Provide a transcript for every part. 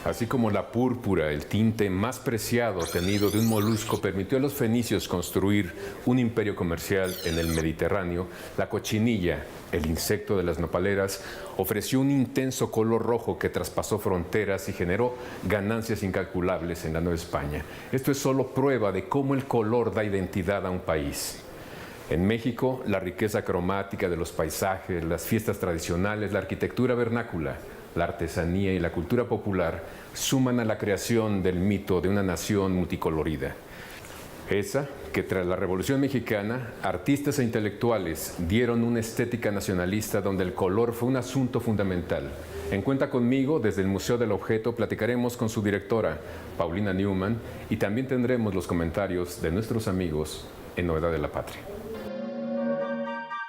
Así como la púrpura, el tinte más preciado obtenido de un molusco, permitió a los fenicios construir un imperio comercial en el Mediterráneo, la cochinilla, el insecto de las nopaleras, ofreció un intenso color rojo que traspasó fronteras y generó ganancias incalculables en la Nueva España. Esto es solo prueba de cómo el color da identidad a un país. En México, la riqueza cromática de los paisajes, las fiestas tradicionales, la arquitectura vernácula, la artesanía y la cultura popular suman a la creación del mito de una nación multicolorida. Esa que tras la Revolución Mexicana, artistas e intelectuales dieron una estética nacionalista donde el color fue un asunto fundamental. En Cuenta Conmigo, desde el Museo del Objeto, platicaremos con su directora, Paulina Newman, y también tendremos los comentarios de nuestros amigos en Novedad de la Patria.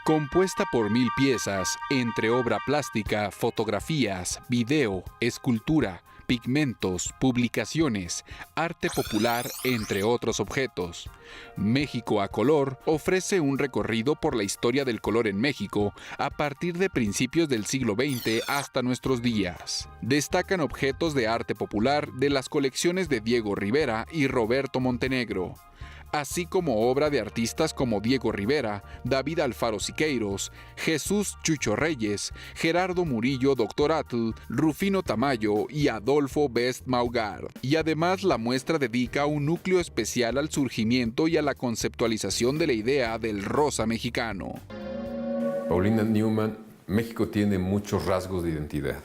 Compuesta por 1000 piezas, entre obra plástica, fotografías, video, escultura, pigmentos, publicaciones, arte popular, entre otros objetos. México a Color ofrece un recorrido por la historia del color en México a partir de principios del siglo XX hasta nuestros días. Destacan objetos de arte popular de las colecciones de Diego Rivera y Roberto Montenegro, así como obra de artistas como Diego Rivera, David Alfaro Siqueiros, Jesús Chucho Reyes, Gerardo Murillo Dr. Atl, Rufino Tamayo y Adolfo Best Maugard. Y además la muestra dedica un núcleo especial al surgimiento y a la conceptualización de la idea del rosa mexicano. Paulina Newman, México tiene muchos rasgos de identidad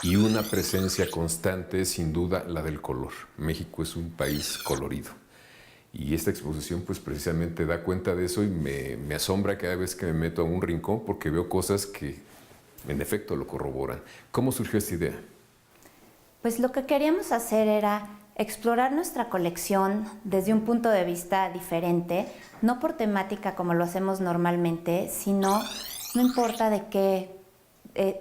y una presencia constante es sin duda la del color. México es un país colorido. Y esta exposición pues precisamente da cuenta de eso y me asombra cada vez que me meto a un rincón porque veo cosas que en efecto lo corroboran. ¿Cómo surgió esta idea? Pues lo que queríamos hacer era explorar nuestra colección desde un punto de vista diferente, no por temática como lo hacemos normalmente, sino no importa de qué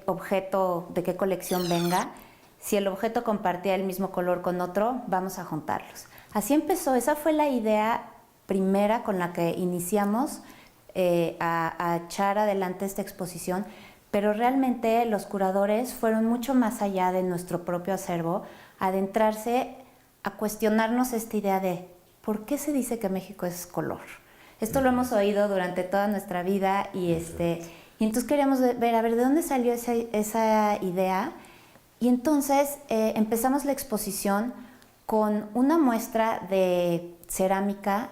objeto, de qué colección venga, si el objeto compartía el mismo color con otro, vamos a juntarlos. Así empezó, esa fue la idea primera con la que iniciamos a echar adelante esta exposición, pero realmente los curadores fueron mucho más allá de nuestro propio acervo, adentrarse a cuestionarnos esta idea de ¿por qué se dice que México es color? Esto lo hemos oído durante toda nuestra vida y entonces queríamos ver, a ver, ¿de dónde salió esa idea? Y entonces empezamos la exposición con una muestra de cerámica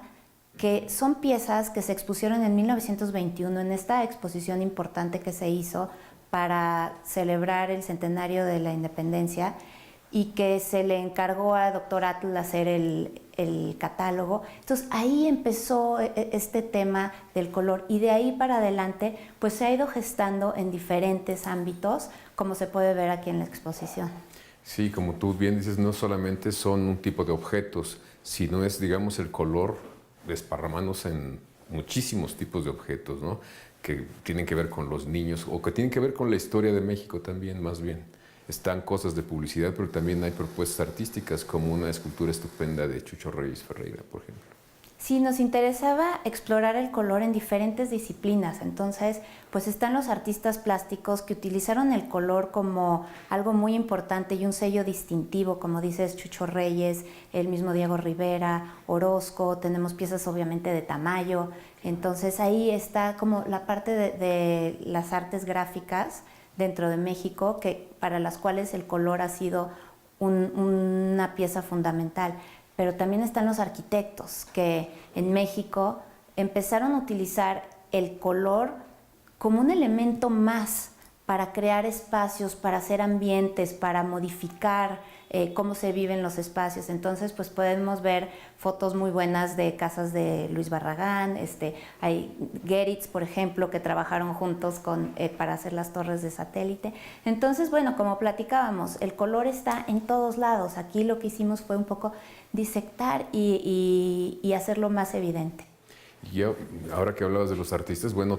que son piezas que se expusieron en 1921 en esta exposición importante que se hizo para celebrar el centenario de la independencia y que se le encargó a Dr. Atl hacer el catálogo. Entonces ahí empezó este tema del color y de ahí para adelante pues se ha ido gestando en diferentes ámbitos, como se puede ver aquí en la exposición. Sí, como tú bien dices, no solamente son un tipo de objetos, sino es, digamos, el color desparramándose en muchísimos tipos de objetos, ¿no? Que tienen que ver con los niños o que tienen que ver con la historia de México también, más bien. Están cosas de publicidad, pero también hay propuestas artísticas, como una escultura estupenda de Chucho Reyes Ferreira, por ejemplo. Sí, nos interesaba explorar el color en diferentes disciplinas, entonces pues están los artistas plásticos que utilizaron el color como algo muy importante y un sello distintivo, como dices, Chucho Reyes, el mismo Diego Rivera, Orozco, tenemos piezas obviamente de Tamayo, entonces ahí está como la parte de las artes gráficas dentro de México, para las cuales el color ha sido una pieza fundamental. Pero también están los arquitectos que en México empezaron a utilizar el color como un elemento más para crear espacios, para hacer ambientes, para modificar cómo se viven los espacios. Entonces, pues podemos ver fotos muy buenas de casas de Luis Barragán, hay Geritz, por ejemplo, que trabajaron juntos para hacer las torres de satélite. Entonces, bueno, como platicábamos, el color está en todos lados. Aquí lo que hicimos fue un poco disectar y hacerlo más evidente. Y ahora que hablabas de los artistas, bueno,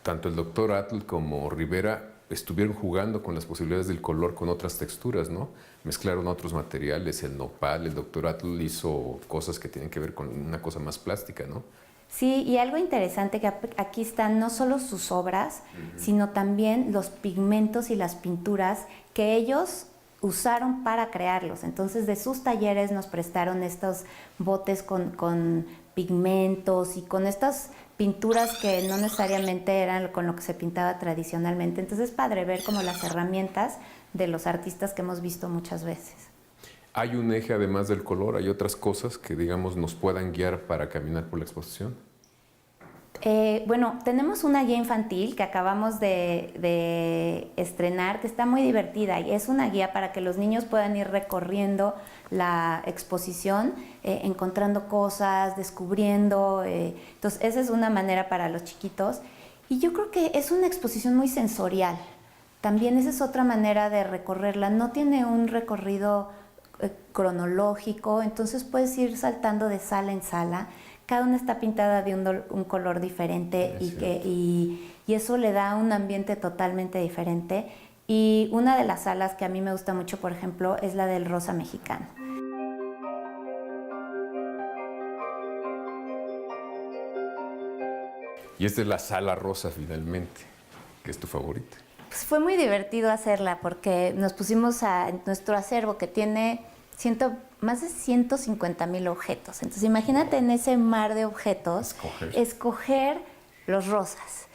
tanto el doctor Atl como Rivera estuvieron jugando con las posibilidades del color con otras texturas, ¿no? Mezclaron otros materiales, el nopal, el doctor Atl hizo cosas que tienen que ver con una cosa más plástica, ¿no? Sí, y algo interesante que aquí están no solo sus obras, sino también los pigmentos y las pinturas que ellos usaron para crearlos. Entonces, de sus talleres nos prestaron estos botes con pigmentos y con estas pinturas que no necesariamente eran con lo que se pintaba tradicionalmente. Entonces, es padre ver como las herramientas de los artistas que hemos visto muchas veces. ¿Hay un eje además del color? ¿Hay otras cosas que, digamos, nos puedan guiar para caminar por la exposición? Bueno, tenemos una guía infantil que acabamos de estrenar, que está muy divertida y es una guía para que los niños puedan ir recorriendo la exposición, encontrando cosas, descubriendo. Entonces, esa es una manera para los chiquitos. Y yo creo que es una exposición muy sensorial. También esa es otra manera de recorrerla. No tiene un recorrido cronológico, entonces puedes ir saltando de sala en sala. Cada una está pintada de un color diferente y eso le da un ambiente totalmente diferente. Y una de las salas que a mí me gusta mucho, por ejemplo, es la del rosa mexicano. Y esta es la sala rosa finalmente, que es tu favorita. Pues fue muy divertido hacerla porque nos pusimos a nuestro acervo que tiene más de 150,000 objetos. Entonces imagínate en ese mar de objetos escoger los rosas.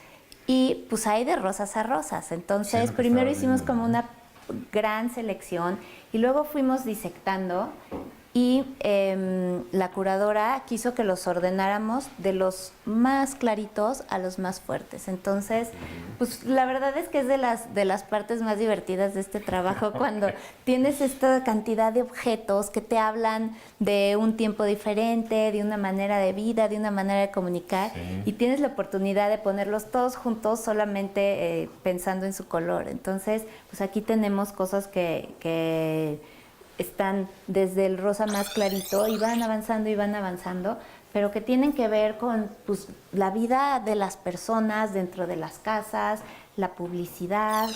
Y pues hay de rosas a rosas. Entonces primero hicimos como una gran selección y luego fuimos disectando y la curadora quiso que los ordenáramos de los más claritos a los más fuertes. Entonces, pues la verdad es que es de las partes más divertidas de este trabajo cuando tienes esta cantidad de objetos que te hablan de un tiempo diferente, de una manera de vida, de una manera de comunicar y tienes la oportunidad de ponerlos todos juntos solamente pensando en su color. Entonces, pues aquí tenemos cosas que están desde el rosa más clarito y van avanzando, pero que tienen que ver con pues, la vida de las personas dentro de las casas, la publicidad.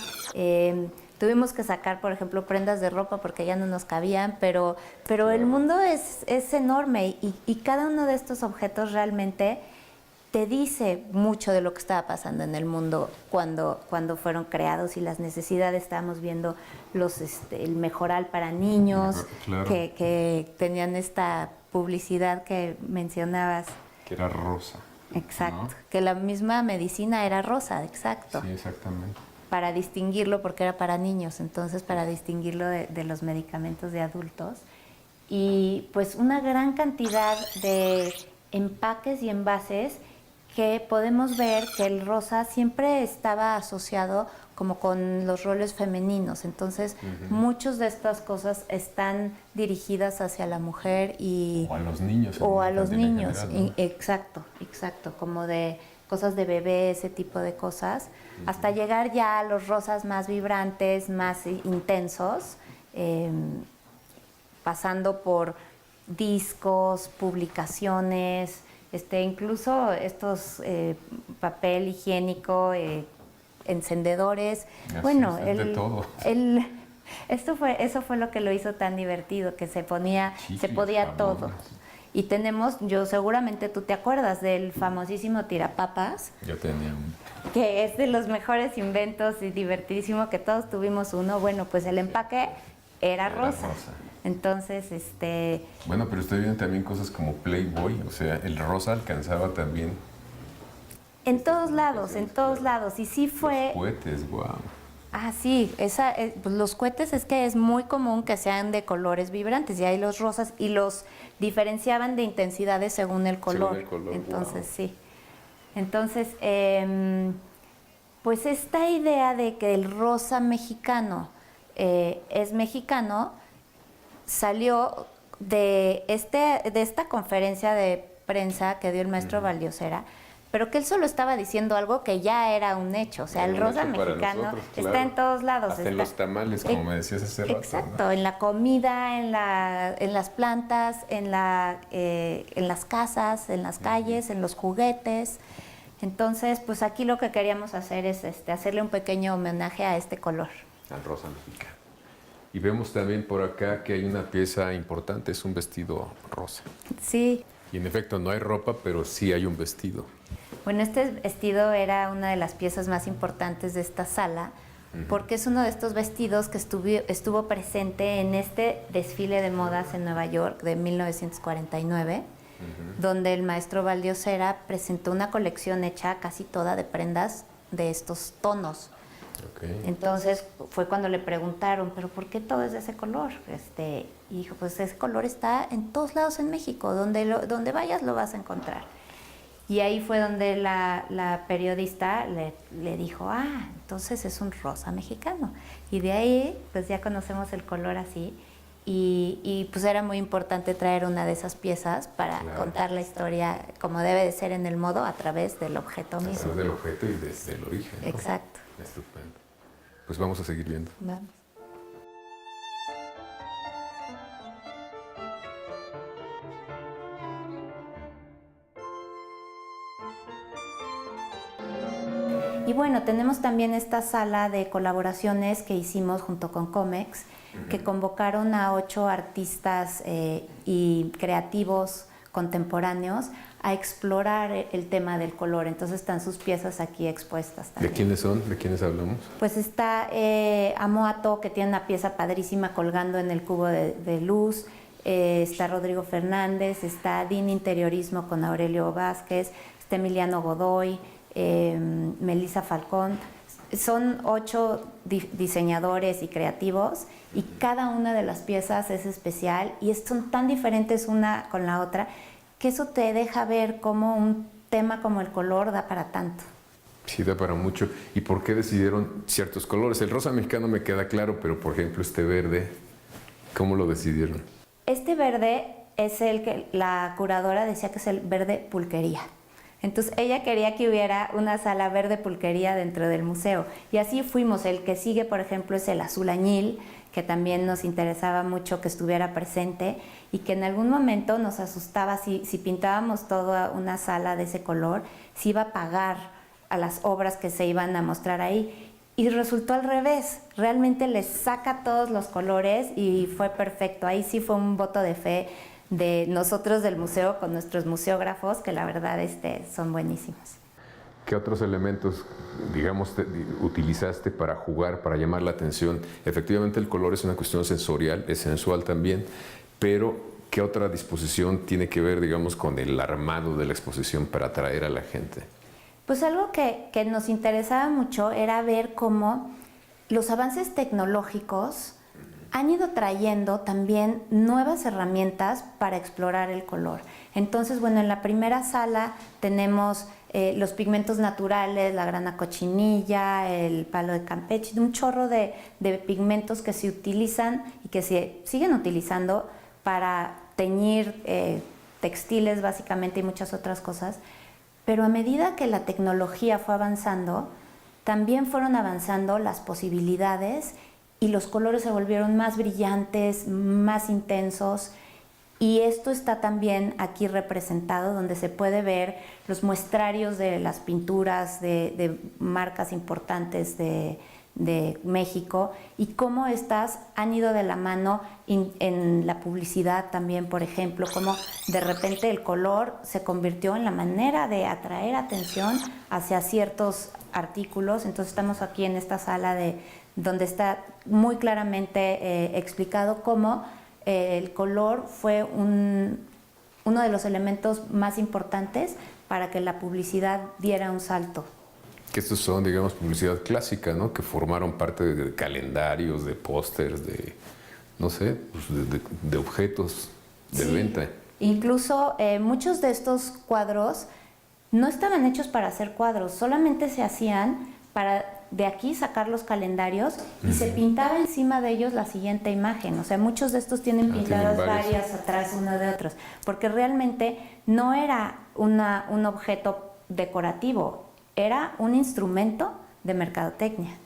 Tuvimos que sacar, por ejemplo, prendas de ropa porque ya no nos cabían, pero el mundo es enorme y cada uno de estos objetos realmente te dice mucho de lo que estaba pasando en el mundo cuando fueron creados y las necesidades. Estábamos viendo el mejoral para niños, que tenían esta publicidad que mencionabas. Que era rosa. Exacto, ¿no? que la misma medicina era rosa, exacto. Sí, exactamente. Para distinguirlo, porque era para niños, entonces para distinguirlo de los medicamentos de adultos. Y pues una gran cantidad de empaques y envases que podemos ver que el rosa siempre estaba asociado como con los roles femeninos. Entonces, muchas de estas cosas están dirigidas hacia la mujer y... O a los niños. O a los niños, general, ¿no? Exacto, como de cosas de bebé, ese tipo de cosas, hasta llegar ya a los rosas más vibrantes, más intensos, pasando por discos, publicaciones, incluso estos papel higiénico, encendedores. Bueno, de todo. Eso fue lo que lo hizo tan divertido, que se podía todo. Y tenemos, seguramente tú te acuerdas del famosísimo tirapapas. Yo tenía uno. Que es de los mejores inventos y divertidísimo, que todos tuvimos uno. Bueno, pues el empaque era rosa. Entonces, Bueno, pero estoy viendo también cosas como Playboy, o sea, el rosa alcanzaba también. En todos lados. Y sí fue... Los cohetes, wow. Ah, sí, pues los cohetes es que es muy común que sean de colores vibrantes, y hay los rosas, y los diferenciaban de intensidades según el color. Entonces, wow. Sí. Entonces, pues esta idea de que el rosa mexicano es mexicano salió de esta conferencia de prensa que dio el maestro Valdiosera, pero que él solo estaba diciendo algo que ya era un hecho. O sea, el rosa mexicano nosotros, claro, está en todos lados. Hasta en los tamales, como me decías hace rato. Exacto, ¿no? En la comida, en las plantas, en las casas, en las calles, en los juguetes. Entonces, pues aquí lo que queríamos hacer es hacerle un pequeño homenaje a este color. Al rosa mexicano. Y vemos también por acá que hay una pieza importante, es un vestido rosa. Sí. Y en efecto no hay ropa, pero sí hay un vestido. Bueno, este vestido era una de las piezas más importantes de esta sala porque es uno de estos vestidos que estuvo presente en este desfile de modas en Nueva York de 1949, donde el maestro Valdiosera presentó una colección hecha casi toda de prendas de estos tonos. Okay. Entonces fue cuando le preguntaron, ¿pero por qué todo es de ese color? Y dijo, pues ese color está en todos lados en México, donde vayas lo vas a encontrar. Y ahí fue donde la periodista le dijo, entonces es un rosa mexicano. Y de ahí, pues ya conocemos el color así. Y pues era muy importante traer una de esas piezas para contar la historia como debe de ser en el modo a través del objeto mismo. A través del objeto y desde el origen, ¿no? Exacto. Estupendo. Pues vamos a seguir viendo. Vamos. Y bueno, tenemos también esta sala de colaboraciones que hicimos junto con Comex, que convocaron a 8 artistas y creativos contemporáneos a explorar el tema del color. Entonces están sus piezas aquí expuestas también. ¿De quiénes son? ¿De quiénes hablamos? Pues está Amoato, que tiene una pieza padrísima colgando en el cubo de luz. Está Rodrigo Fernández, está DIN Interiorismo con Aurelio Vázquez, está Emiliano Godoy, Melissa Falcón. Son 8 diseñadores y creativos y cada una de las piezas es especial y son tan diferentes una con la otra que eso te deja ver cómo un tema como el color da para tanto. Sí, da para mucho. ¿Y por qué decidieron ciertos colores? El rosa mexicano me queda claro, pero por ejemplo este verde, ¿cómo lo decidieron? Este verde es el que la curadora decía que es el verde pulquería. Entonces ella quería que hubiera una sala verde pulquería dentro del museo. Y así fuimos. El que sigue, por ejemplo, es el azul añil, que también nos interesaba mucho que estuviera presente y que en algún momento nos asustaba si pintábamos toda una sala de ese color, si iba a pagar a las obras que se iban a mostrar ahí. Y resultó al revés. Realmente les saca todos los colores y fue perfecto. Ahí sí fue un voto de fe de nosotros del museo con nuestros museógrafos, que la verdad son buenísimos. ¿Qué otros elementos, digamos, utilizaste para jugar, para llamar la atención? Efectivamente el color es una cuestión sensorial, es sensual también, pero ¿qué otra disposición tiene que ver, digamos, con el armado de la exposición para atraer a la gente? Pues algo que nos interesaba mucho era ver cómo los avances tecnológicos han ido trayendo también nuevas herramientas para explorar el color. Entonces, bueno, en la primera sala tenemos los pigmentos naturales, la grana cochinilla, el palo de Campeche, un chorro de pigmentos que se utilizan y que se siguen utilizando para teñir textiles básicamente y muchas otras cosas. Pero a medida que la tecnología fue avanzando, también fueron avanzando las posibilidades y los colores se volvieron más brillantes, más intensos. Y esto está también aquí representado, donde se puede ver los muestrarios de las pinturas de marcas importantes de México y cómo estas han ido de la mano en la publicidad también, por ejemplo, cómo de repente el color se convirtió en la manera de atraer atención hacia ciertos artículos. Entonces estamos aquí en esta sala donde está muy claramente explicado cómo el color fue uno de los elementos más importantes para que la publicidad diera un salto. Que estos son, digamos, publicidad clásica, ¿no? Que formaron parte de calendarios, de pósters, de, no sé, pues de objetos de venta. Incluso muchos de estos cuadros no estaban hechos para hacer cuadros, solamente se hacían para de aquí sacar los calendarios y se pintaba encima de ellos la siguiente imagen. O sea, muchos de estos tienen pintadas varias atrás uno de otros, porque realmente no era un objeto decorativo, era un instrumento de mercadotecnia.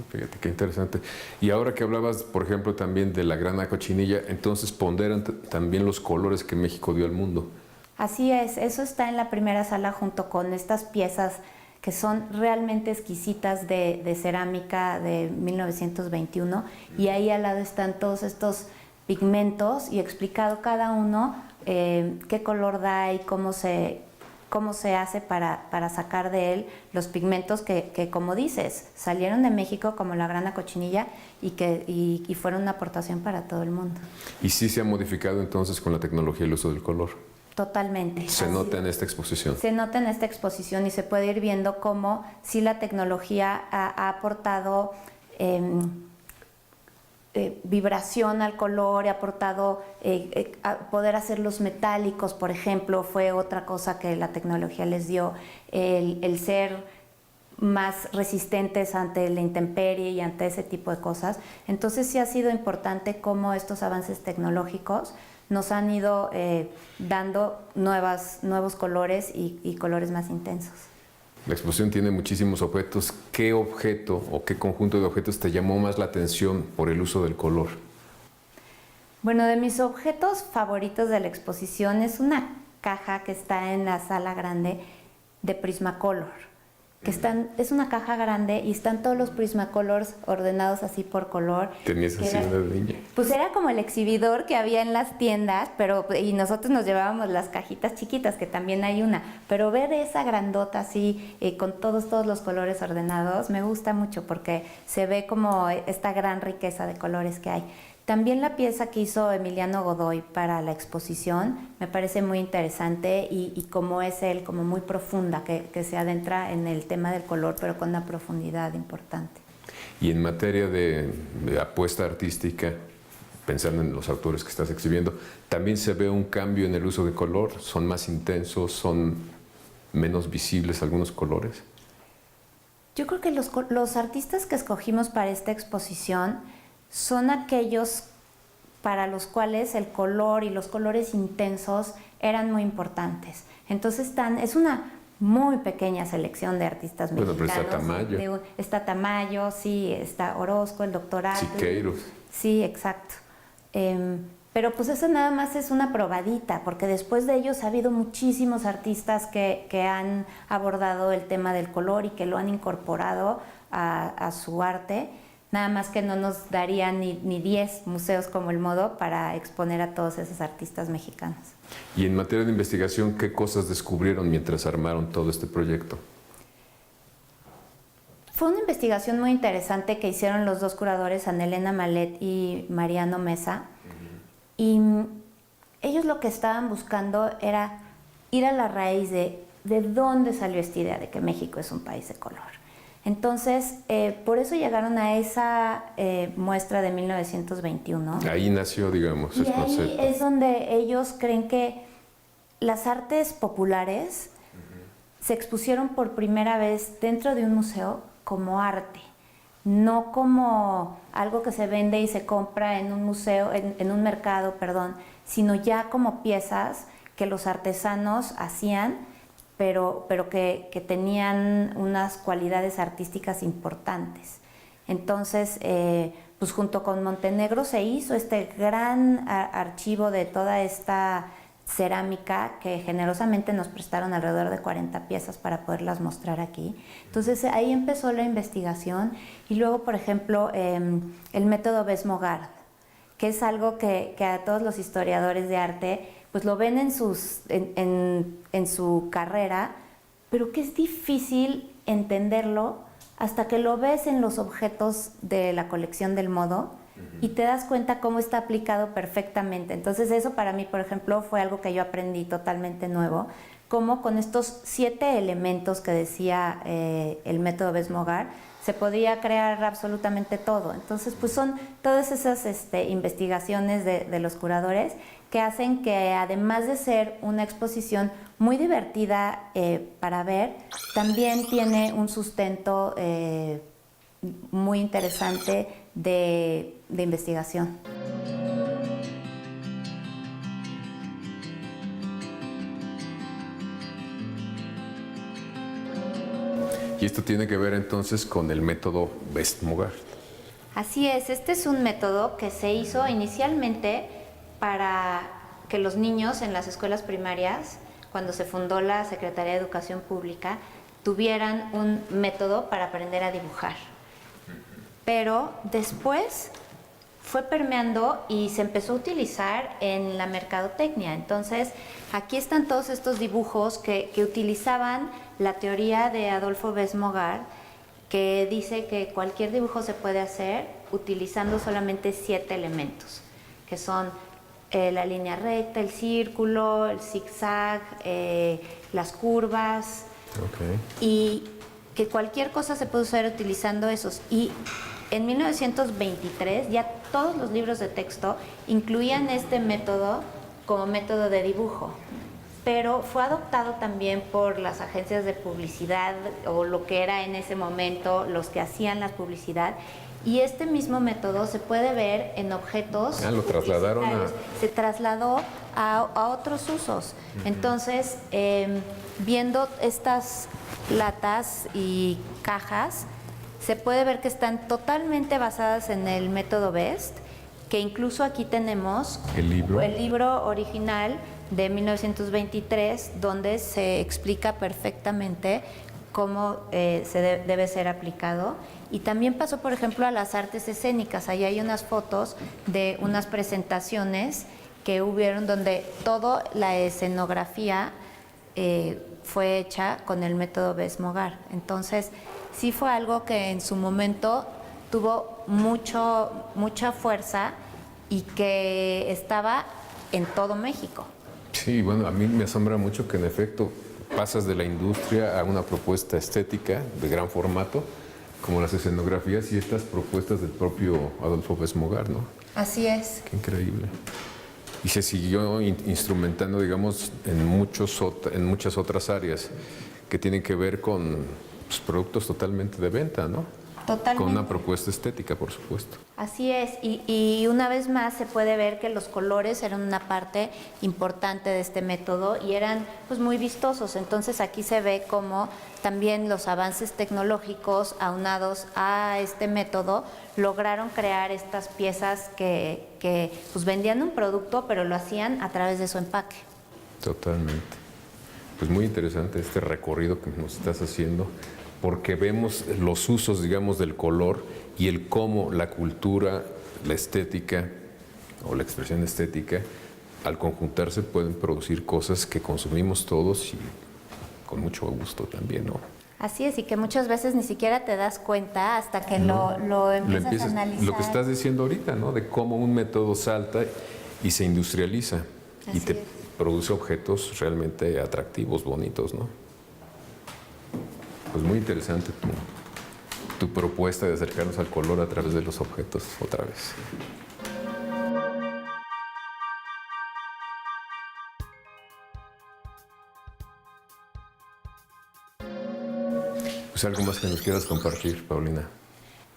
Fíjate qué interesante. Y ahora que hablabas, por ejemplo, también de la grana cochinilla, entonces ponderan también los colores que México dio al mundo. Así es, eso está en la primera sala junto con estas piezas que son realmente exquisitas de cerámica de 1921 y ahí al lado están todos estos pigmentos y explicado cada uno qué color da y cómo se cómo se hace para sacar de él los pigmentos que, como dices, salieron de México como la grana cochinilla y fueron una aportación para todo el mundo. ¿Y sí se ha modificado entonces con la tecnología el uso del color? Totalmente. Se nota en esta exposición. Se nota en esta exposición y se puede ir viendo cómo sí la tecnología ha aportado vibración al color, ha aportado a poder hacerlos metálicos, por ejemplo, fue otra cosa que la tecnología les dio, el ser más resistentes ante la intemperie y ante ese tipo de cosas. Entonces sí ha sido importante cómo estos avances tecnológicos nos han ido dando nuevos colores y colores más intensos. La exposición tiene muchísimos objetos. ¿Qué objeto o qué conjunto de objetos te llamó más la atención por el uso del color? Bueno, de mis objetos favoritos de la exposición es una caja que está en la sala grande de Prismacolor. Es una caja grande y están todos los Prismacolors ordenados así por color. Tenías así una niña. Pues era como el exhibidor que había en las tiendas, y nosotros nos llevábamos las cajitas chiquitas, que también hay una. Pero ver esa grandota así, con todos los colores ordenados, me gusta mucho porque se ve como esta gran riqueza de colores que hay. También la pieza que hizo Emiliano Godoy para la exposición me parece muy interesante y como es él, como muy profunda, que se adentra en el tema del color, pero con una profundidad importante. Y en materia de apuesta artística, pensando en los autores que estás exhibiendo, ¿también se ve un cambio en el uso de color? ¿Son más intensos? ¿Son menos visibles algunos colores? Yo creo que los artistas que escogimos para esta exposición son aquellos para los cuales el color y los colores intensos eran muy importantes. Entonces es una muy pequeña selección de artistas mexicanos. Bueno, pero está Tamayo. Está Tamayo, sí, está Orozco, el doctor Atl. Siqueiros. Sí, exacto. Pero pues eso nada más es una probadita, porque después de ellos ha habido muchísimos artistas que han abordado el tema del color y que lo han incorporado a su arte. Nada más que no nos darían ni 10 museos como el Modo para exponer a todos esos artistas mexicanos. Y en materia de investigación, ¿qué cosas descubrieron mientras armaron todo este proyecto? Fue una investigación muy interesante que hicieron los dos curadores, Ana Elena Malet y Mariano Mesa. Y ellos lo que estaban buscando era ir a la raíz de dónde salió esta idea de que México es un país de color. Entonces, por eso llegaron a esa muestra de 1921. Ahí nació, digamos, y el concepto. ahí es donde ellos creen que las artes populares se expusieron por primera vez dentro de un museo como arte, no como algo que se vende y se compra en un museo, en un mercado, perdón, sino ya como piezas que los artesanos hacían, pero que tenían unas cualidades artísticas importantes. Entonces, pues junto con Montenegro se hizo este gran archivo de toda esta cerámica que generosamente nos prestaron alrededor de 40 piezas para poderlas mostrar aquí. Entonces ahí empezó la investigación y luego, por ejemplo, el método Bess-Mogard, que es algo que a todos los historiadores de arte pues lo ven en su carrera, pero que es difícil entenderlo hasta que lo ves en los objetos de la colección del Modo y te das cuenta cómo está aplicado perfectamente. Entonces eso para mí, por ejemplo, fue algo que yo aprendí totalmente nuevo, cómo con estos 7 elementos que decía el método Bess-Mogard se podía crear absolutamente todo. Entonces, pues son todas esas investigaciones de los curadores que hacen que, además de ser una exposición muy divertida para ver, también tiene un sustento muy interesante de investigación. Y esto tiene que ver entonces con el método Bess-Mogard. Así es, este es un método que se hizo inicialmente para que los niños en las escuelas primarias, cuando se fundó la Secretaría de Educación Pública, tuvieran un método para aprender a dibujar. Pero después fue permeando y se empezó a utilizar en la mercadotecnia. Entonces, aquí están todos estos dibujos que utilizaban la teoría de Adolfo Bes-Mogart, que dice que cualquier dibujo se puede hacer utilizando solamente 7 elementos, que son la línea recta, el círculo, el zigzag, las curvas, y que cualquier cosa se puede usar utilizando esos. Y en 1923 ya todos los libros de texto incluían este método como método de dibujo, pero fue adoptado también por las agencias de publicidad, o lo que era en ese momento los que hacían la publicidad, y este mismo método se puede ver en objetos. Lo trasladaron se trasladó a otros usos. Entonces, viendo estas latas y cajas, se puede ver que están totalmente basadas en el método Best, que incluso aquí tenemos el libro original de 1923, donde se explica perfectamente cómo debe ser aplicado. Y también pasó, por ejemplo, a las artes escénicas. Ahí hay unas fotos de unas presentaciones que hubieron donde toda la escenografía fue hecha con el método Bes-Mogart. Entonces, sí fue algo que en su momento tuvo mucha fuerza y que estaba en todo México. Sí, bueno, a mí me asombra mucho que en efecto pasas de la industria a una propuesta estética de gran formato, como las escenografías y estas propuestas del propio Adolfo Bes-Mogart, ¿no? Así es. Qué increíble. Y se siguió instrumentando, digamos, en muchas otras áreas que tienen que ver con productos totalmente de venta, ¿no? Totalmente. Con una propuesta estética, por supuesto. Así es, y una vez más se puede ver que los colores eran una parte importante de este método y eran pues muy vistosos. Entonces aquí se ve cómo también los avances tecnológicos aunados a este método lograron crear estas piezas que pues vendían un producto, pero lo hacían a través de su empaque. Totalmente. Pues muy interesante este recorrido que nos estás haciendo, porque vemos los usos, digamos, del color y el cómo la cultura, la estética o la expresión estética, al conjuntarse pueden producir cosas que consumimos todos y con mucho gusto también, ¿no? Así es, y que muchas veces ni siquiera te das cuenta hasta que lo empiezas a analizar. Lo que estás diciendo ahorita, ¿no? De cómo un método salta y se industrializa y te produce objetos realmente atractivos, bonitos, ¿no? Pues muy interesante tu propuesta de acercarnos al color a través de los objetos otra vez. Pues algo más que nos quieras compartir, Paulina.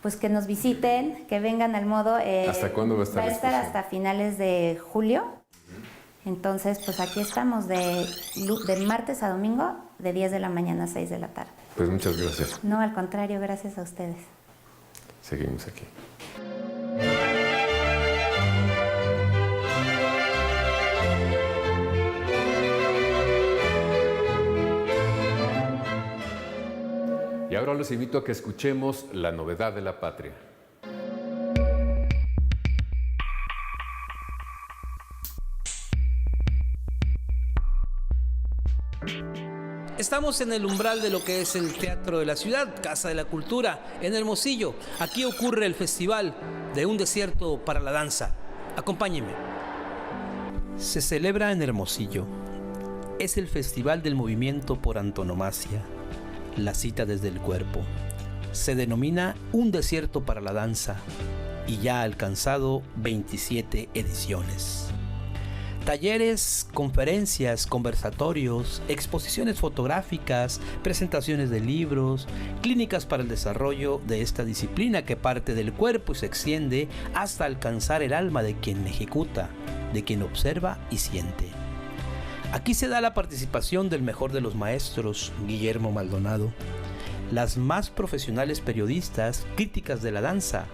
Pues que nos visiten, que vengan al modo. ¿Hasta cuándo va a estar? Va a estar hasta finales de julio. Entonces, pues aquí estamos de martes a domingo, de 10 de la mañana a 6 de la tarde. Pues muchas gracias. No, al contrario, gracias a ustedes. Seguimos aquí. Y ahora los invito a que escuchemos La novedad de la patria. Estamos en el umbral de lo que es el Teatro de la Ciudad, Casa de la Cultura, en Hermosillo. Aquí ocurre el Festival de un Desierto para la Danza. Acompáñenme. Se celebra en Hermosillo. Es el festival del movimiento por antonomasia, la cita desde el cuerpo. Se denomina Un Desierto para la Danza y ya ha alcanzado 27 ediciones. Talleres, conferencias, conversatorios, exposiciones fotográficas, presentaciones de libros, clínicas para el desarrollo de esta disciplina que parte del cuerpo y se extiende hasta alcanzar el alma de quien ejecuta, de quien observa y siente. Aquí se da la participación del mejor de los maestros, Guillermo Maldonado, las más profesionales periodistas, críticas de la danza,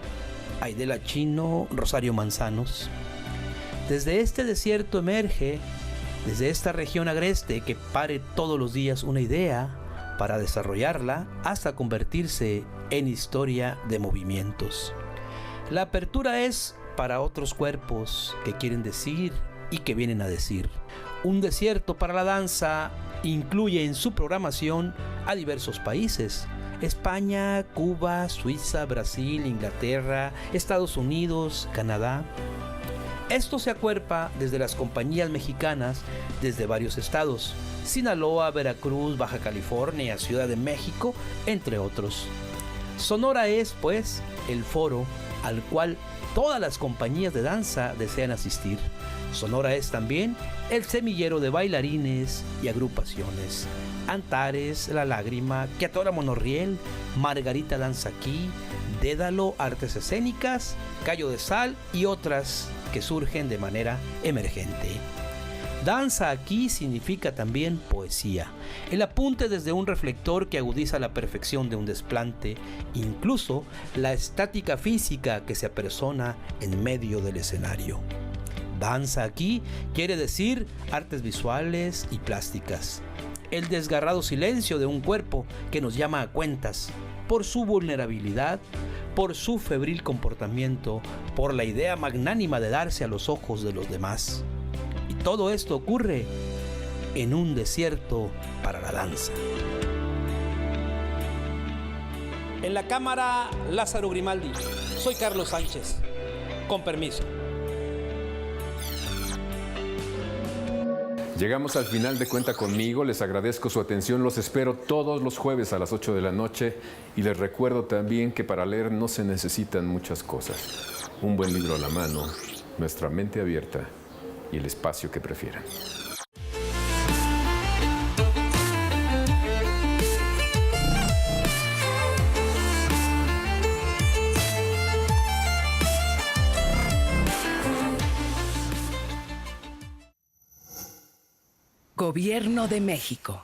Aidela Chino, Rosario Manzanos. Desde este desierto emerge, desde esta región agreste que pare todos los días una idea para desarrollarla hasta convertirse en historia de movimientos. La apertura es para otros cuerpos que quieren decir y que vienen a decir. Un desierto para la danza incluye en su programación a diversos países: España, Cuba, Suiza, Brasil, Inglaterra, Estados Unidos, Canadá. Esto se acuerpa desde las compañías mexicanas desde varios estados: Sinaloa, Veracruz, Baja California, Ciudad de México, entre otros. Sonora es, pues, el foro al cual todas las compañías de danza desean asistir. Sonora es también el semillero de bailarines y agrupaciones: Antares, La Lágrima, Quiatora Monorriel, Margarita Danza Aquí, Dédalo Artes Escénicas, Cayo de Sal y otras que surgen de manera emergente. Danza aquí significa también poesía, el apunte desde un reflector que agudiza la perfección de un desplante, incluso la estática física que se apersona en medio del escenario. Danza aquí quiere decir artes visuales y plásticas, el desgarrado silencio de un cuerpo que nos llama a cuentas por su vulnerabilidad, por su febril comportamiento, por la idea magnánima de darse a los ojos de los demás. Y todo esto ocurre en un desierto para la danza. En la cámara, Lázaro Grimaldi. Soy Carlos Sánchez. Con permiso. Llegamos al final de Cuenta Conmigo. Les agradezco su atención. Los espero todos los jueves a las 8 de la noche. Y les recuerdo también que para leer no se necesitan muchas cosas. Un buen libro a la mano, nuestra mente abierta y el espacio que prefieran. Gobierno de México.